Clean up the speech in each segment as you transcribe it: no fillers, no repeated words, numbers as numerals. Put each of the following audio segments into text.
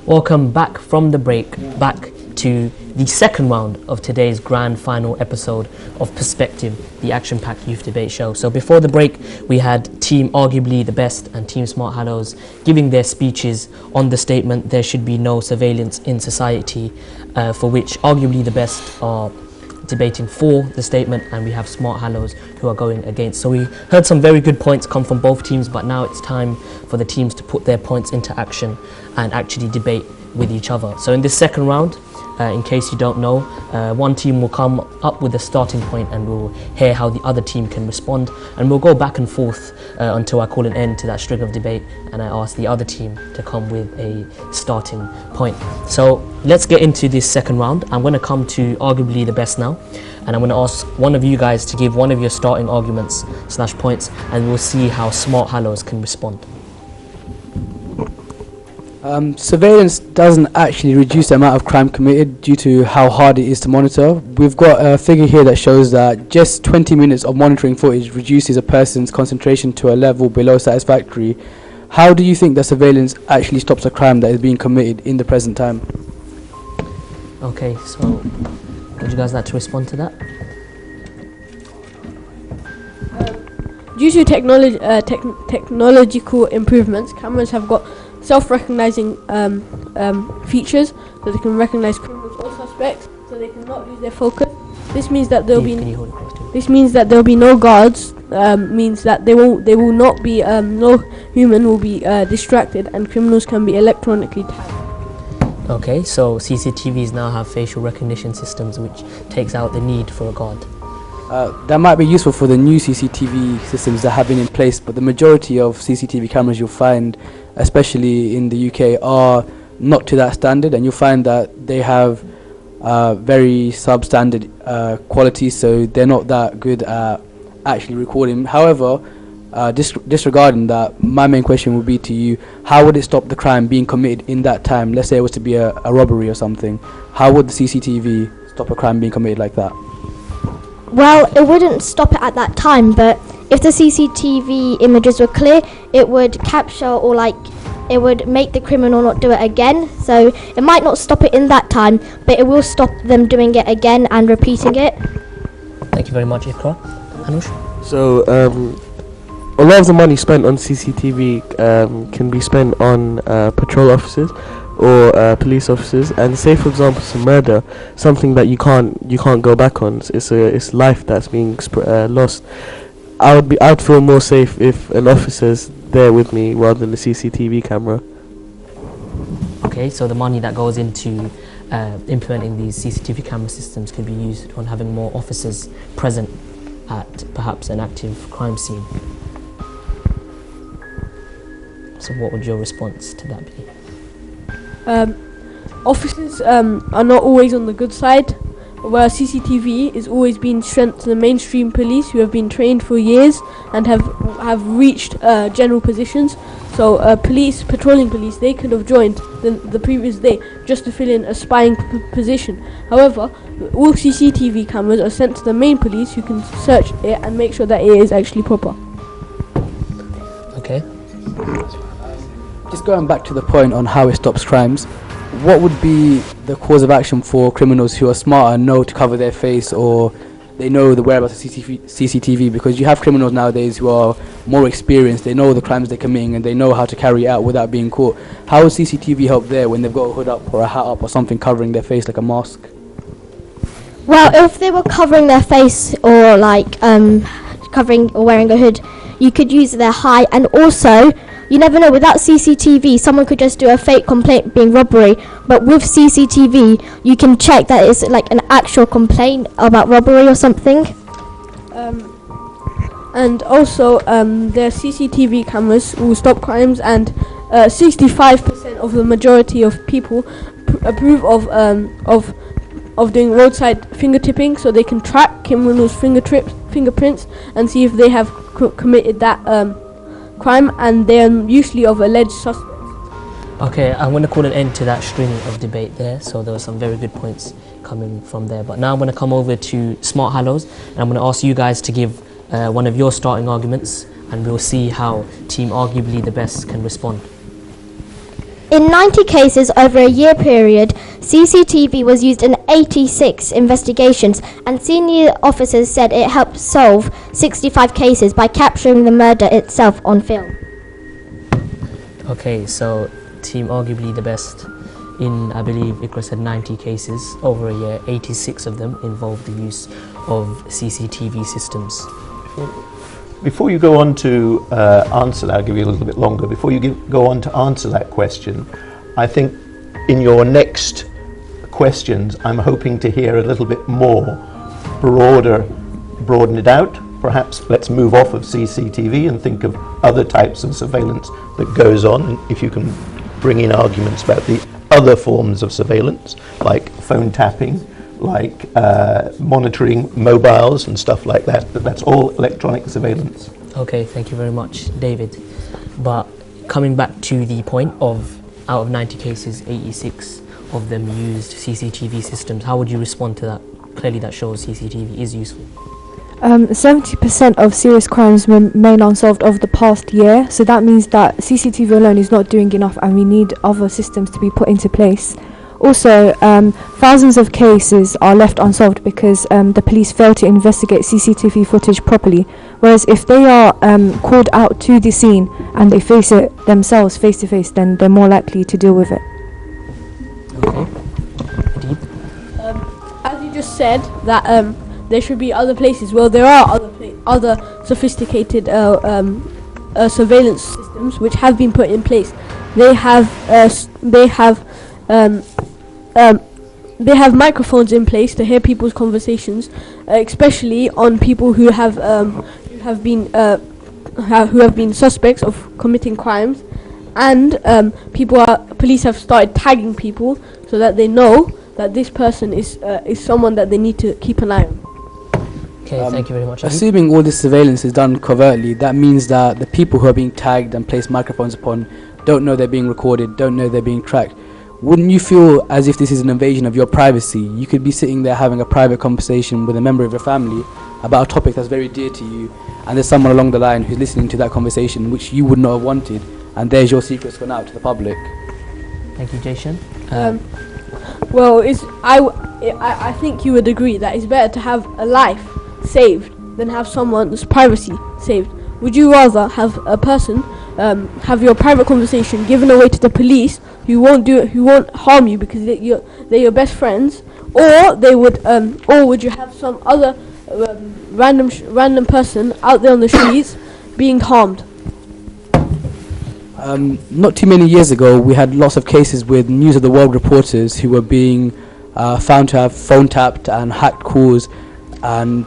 Welcome back from the break, back to the second round of today's grand final episode of Perspective, the action-packed youth debate show. So before the break, we had Team Arguably the Best and Team Smart Hallows giving their speeches on the statement there should be no surveillance in society, for which Arguably the Best are debating for the statement, and we have Smart Hallows who are going against. So we heard some very good points come from both teams, but now it's time for the teams to put their points into action and actually debate with each other. So in this second round, in case you don't know, one team will come up with a starting point and we'll hear how the other team can respond, and we'll go back and forth until I call an end to that string of debate and I ask the other team to come with a starting point. So let's get into this second round. I'm going to come to Arguably the Best now, and I'm going to ask one of you guys to give one of your starting arguments / points, and we'll see how Smart Hallows can respond. Surveillance doesn't actually reduce the amount of crime committed due to how hard it is to monitor. We've got a figure here that shows that just 20 minutes of monitoring footage reduces a person's concentration to a level below satisfactory. How do you think that surveillance actually stops a crime that is being committed in the present time? Okay, so would you guys like to respond to that? Due to technological improvements, cameras have got self-recognizing features, so they can recognize criminals or suspects, so they cannot lose their focus. This means that there'll be no guards. Means that they will not be no human will be distracted, and criminals can be electronically tagged. Okay, so CCTVs now have facial recognition systems, which takes out the need for a guard. That might be useful for the new CCTV systems that have been in place, but the majority of CCTV cameras you'll find, especially in the UK, are not to that standard, and you'll find that they have very substandard quality, so they're not that good at actually recording. However, disregarding that, my main question would be to you: how would it stop the crime being committed in that time? Let's say it was to be a robbery or something. How would the CCTV stop a crime being committed like that? Well, it wouldn't stop it at that time, but if the CCTV images were clear, it would capture, or it would make the criminal not do it again. So it might not stop it in that time, but it will stop them doing it again and repeating it. Thank you very much, Ikra. Anush? So a lot of the money spent on CCTV can be spent on patrol officers or police officers, and say for example it's a murder, something that you can't go back on. It's life that's being lost. I'd feel more safe if an officer's there with me rather than a CCTV camera. Okay, so the money that goes into implementing these CCTV camera systems could be used on having more officers present at perhaps an active crime scene. So what would your response to that be? Officers are not always on the good side, where CCTV is always being sent to the mainstream police, who have been trained for years and have reached general positions. So patrolling police, they could have joined the previous day just to fill in a spying position. However, all CCTV cameras are sent to the main police, who can search it and make sure that it is actually proper. Okay. Just going back to the point on how it stops crimes, what would be the cause of action for criminals who are smart and know to cover their face, or they know the whereabouts of CCTV? Because you have criminals nowadays who are more experienced, they know the crimes they're committing and they know how to carry it out without being caught. How would CCTV help there when they've got a hood up or a hat up or something covering their face like a mask? Well, if they were covering their face or covering or wearing a hood, you could use their height, and also you never know, without CCTV someone could just do a fake complaint being robbery, but with CCTV you can check that it's like an actual complaint about robbery or something. And also their CCTV cameras will stop crimes, and 65% of the majority of people approve of doing roadside fingertipping, so they can track criminals' fingerprints and see if they have committed that crime, and they're usually of alleged suspects. Okay, I'm going to call an end to that string of debate there. So there were some very good points coming from there. But now I'm going to come over to Smart Hallows, and I'm going to ask you guys to give one of your starting arguments, and we'll see how Team Arguably the Best can respond. In 90 cases over a year period, CCTV was used in 86 investigations, and senior officers said it helped solve 65 cases by capturing the murder itself on film. Okay, so team arguably the best in, I believe Ikra said 90 cases over a year, 86 of them involved the use of CCTV systems. Before you go on to answer that, I'll give you a little bit longer. Before you go on to answer that question, I think in your next questions, I'm hoping to hear a little bit more broaden it out. Perhaps let's move off of CCTV and think of other types of surveillance that goes on. And if you can bring in arguments about the other forms of surveillance, like phone tapping, like monitoring mobiles and stuff like that, that's all electronic surveillance. Okay, thank you very much, David. But coming back to the point of, out of 90 cases, 86 of them used CCTV systems, how would you respond to that? Clearly that shows CCTV is useful. 70% of serious crimes remain unsolved over the past year, so that means that CCTV alone is not doing enough and we need other systems to be put into place. Also, thousands of cases are left unsolved because the police fail to investigate CCTV footage properly, whereas if they are called out to the scene and they face it themselves face to face, then they're more likely to deal with it. Okay. Deep. As you just said, that there should be other places. Well, there are other sophisticated surveillance systems which have been put in place. They have microphones in place to hear people's conversations, especially on people who have been suspects of committing crimes, and police have started tagging people so that they know that this person is someone that they need to keep an eye on. Okay, thank you very much. Assuming all this surveillance is done covertly, that means that the people who are being tagged and placed microphones upon don't know they're being recorded, don't know they're being tracked. Wouldn't you feel as if this is an invasion of your privacy? You could be sitting there having a private conversation with a member of your family about a topic that's very dear to you, and there's someone along the line who's listening to that conversation which you would not have wanted, and there's your secrets gone out to the public. Thank you, Jason. Well, I think you would agree that it's better to have a life saved than have someone's privacy saved. Would you rather have a person have your private conversation given away to the police who won't harm you because they're your best friends, or would you have some other random person out there on the streets being harmed? Not too many years ago, we had lots of cases with News of the World reporters who were being found to have phone tapped and hacked calls, and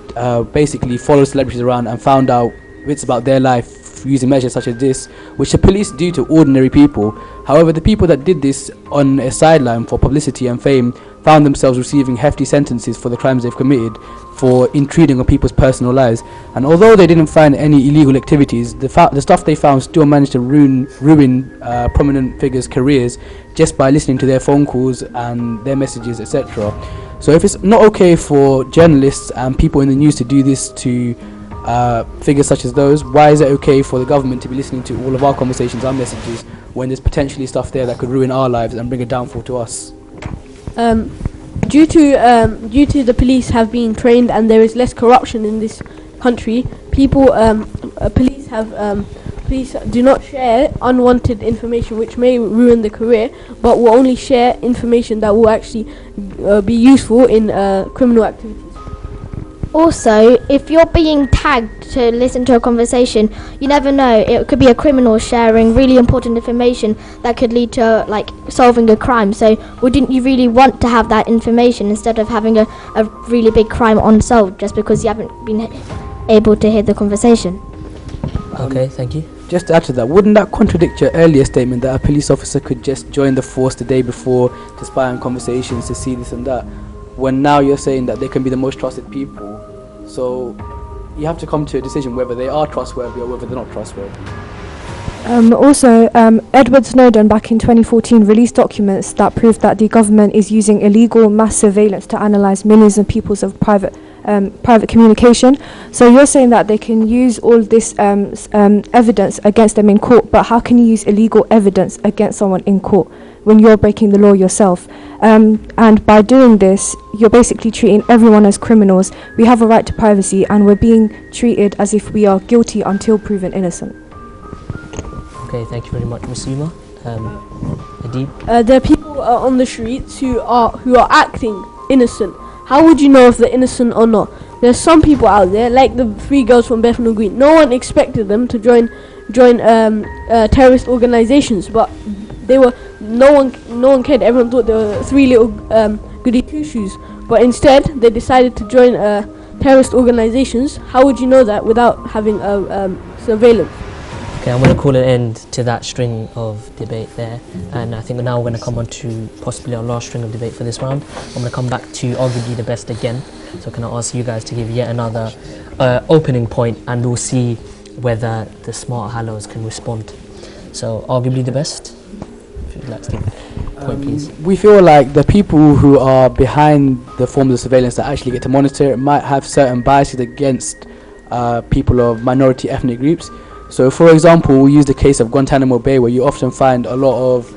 basically followed celebrities around and found out bits about their life using measures such as this, which the police do to ordinary people. However, the people that did this on a sideline for publicity and fame found themselves receiving hefty sentences for the crimes they've committed for intruding on people's personal lives. And although they didn't find any illegal activities, the stuff they found still managed to ruin prominent figures' careers just by listening to their phone calls and their messages, etc. So if it's not okay for journalists and people in the news to do this to figures such as those, why is it okay for the government to be listening to all of our conversations and messages when there's potentially stuff there that could ruin our lives and bring a downfall to us? Due to the police have been trained and there is less corruption in this country, police do not share unwanted information which may ruin the career, but will only share information that will actually be useful in criminal activities. Also, if you're being tagged to listen to a conversation, you never know, it could be a criminal sharing really important information that could lead to solving a crime. So wouldn't you really want to have that information instead of having a really big crime unsolved just because you haven't been able to hear the conversation? Okay, thank you. Just to add to that, wouldn't that contradict your earlier statement that a police officer could just join the force the day before to spy on conversations, to see this and that, when now you're saying that they can be the most trusted people? So you have to come to a decision whether they are trustworthy or whether they're not trustworthy. Also, Edward Snowden back in 2014 released documents that proved that the government is using illegal mass surveillance to analyse millions of people's private private communication. So you're saying that they can use all this evidence against them in court, but how can you use illegal evidence against someone in court when you're breaking the law yourself? And by doing this, you're basically treating everyone as criminals. We have a right to privacy, and we're being treated as if we are guilty until proven innocent. Okay, thank you very much, Ms. Yuma. Adib? There are people on the streets who are acting innocent. How would you know if they're innocent or not? There's some people out there, like the 3 girls from Bethnal Green. No one expected them to join terrorist organizations, but they were. No one cared. Everyone thought they were 3 little goody two shoes. But instead, they decided to join terrorist organizations. How would you know that without having surveillance? Okay, I'm going to call an end to that string of debate there, and I think now we're going to come on to possibly our last string of debate for this round. I'm going to come back to arguably the best again, so can I ask you guys to give yet another opening point, and we'll see whether the smart hallows can respond. So, arguably the best, if you'd like to give a point, please. We feel like the people who are behind the forms of surveillance that actually get to monitor it might have certain biases against people of minority ethnic groups. So, for example, we use the case of Guantanamo Bay, where you often find a lot of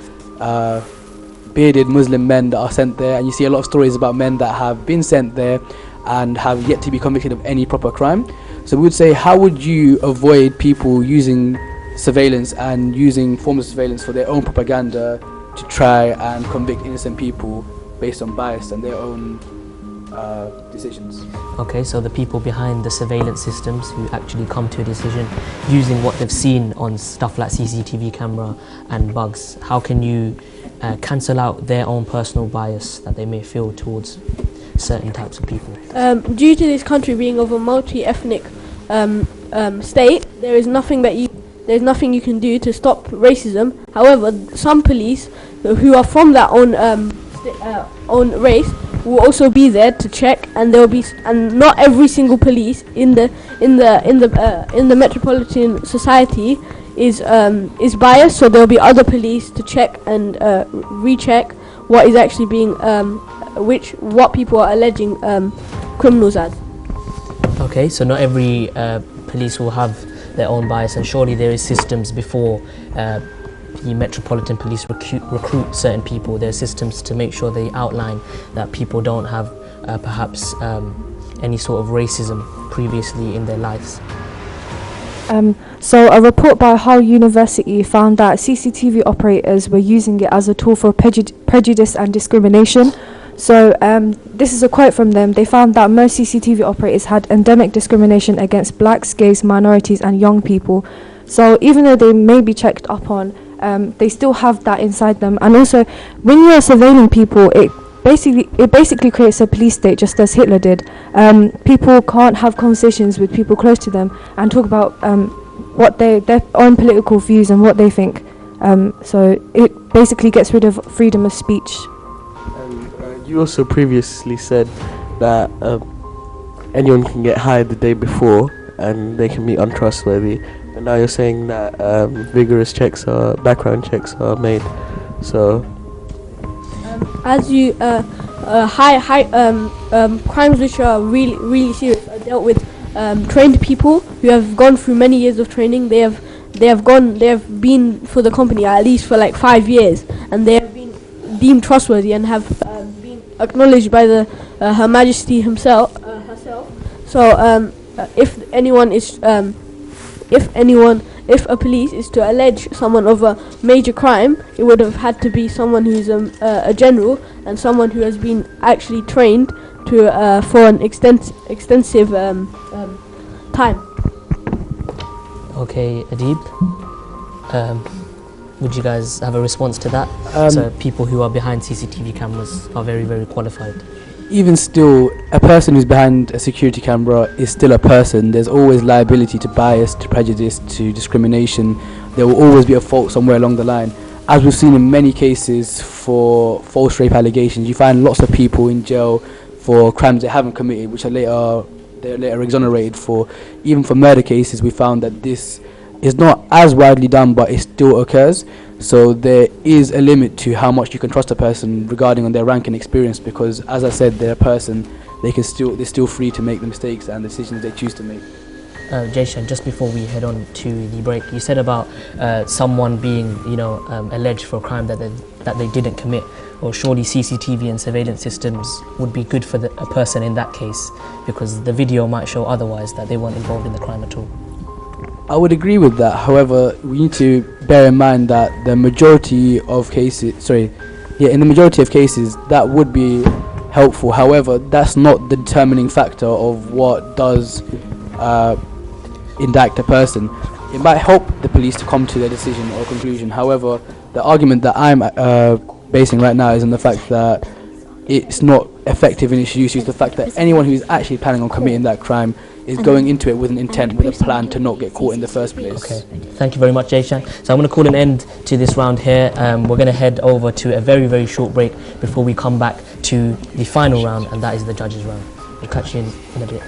bearded Muslim men that are sent there, and you see a lot of stories about men that have been sent there and have yet to be convicted of any proper crime. So we would say, how would you avoid people using surveillance and using forms of surveillance for their own propaganda to try and convict innocent people based on bias and their own decisions? Okay, so the people behind the surveillance systems who actually come to a decision using what they've seen on stuff like CCTV camera and bugs, how can you cancel out their own personal bias that they may feel towards certain types of people? Due to this country being of a multi-ethnic state, there's nothing you can do to stop racism. However, some police who are from their own race will also be there to check, and there will be and not every single police in the metropolitan society is biased. So there will be other police to check and recheck what is actually being what people are alleging criminals as. Okay, so not every police will have their own bias, and surely there is systems before the Metropolitan Police recruit certain people. There are systems to make sure they outline that people don't have perhaps any sort of racism previously in their lives. So a report by Hull University found that CCTV operators were using it as a tool for prejudice and discrimination. So this is a quote from them. They found that most CCTV operators had endemic discrimination against blacks, gays, minorities and young people. So even though they may be checked up on, they still have that inside them. And also, when you're surveilling people, it basically creates a police state, just as Hitler did. People can't have conversations with people close to them and talk about what their own political views and what they think. So it basically gets rid of freedom of speech. You also previously said that anyone can get hired the day before and they can be untrustworthy, and now you're saying that vigorous background checks are made. So as you crimes which are really serious are dealt with trained people who have gone through many years of training. They have been for the company at least for like 5 years, and they have been deemed trustworthy and have been acknowledged by the Her Majesty herself. So if a police is to allege someone of a major crime, it would have had to be someone who's a general and someone who has been actually trained for an extensive time. Okay, Adib, would you guys have a response to that? So people who are behind CCTV cameras are very, very qualified. Even still, a person who's behind a security camera is still a person. There's always liability to bias, to prejudice, to discrimination. There will always be a fault somewhere along the line. As we've seen in many cases for false rape allegations, you find lots of people in jail for crimes they haven't committed, which they're later exonerated for. Even for murder cases, we found that this is not as widely done, but it still occurs. So there is a limit to how much you can trust a person regarding on their rank and experience, because as I said, they're a person they're still free to make the mistakes and decisions they choose to make. Jayshan, just before we head on to the break, you said about someone being, alleged for a crime that they didn't commit. Well, surely CCTV and surveillance systems would be good for a person in that case, because the video might show otherwise, that they weren't involved in the crime at all. I would agree with that. However, we need to bear in mind that in the majority of cases, that would be helpful. However, that's not the determining factor of what does indict a person. It might help the police to come to their decision or conclusion. However, the argument that I'm basing right now is on the fact that it's not effective in its use. It's the fact that anyone who is actually planning on committing that crime is going into it with an intent, with a plan to not get caught in the first place. Okay, thank you very much, Jayshan. So I'm going to call an end to this round here. We're going to head over to a very, very short break before we come back to the final round, and that is the judges' round. We'll catch you in a bit.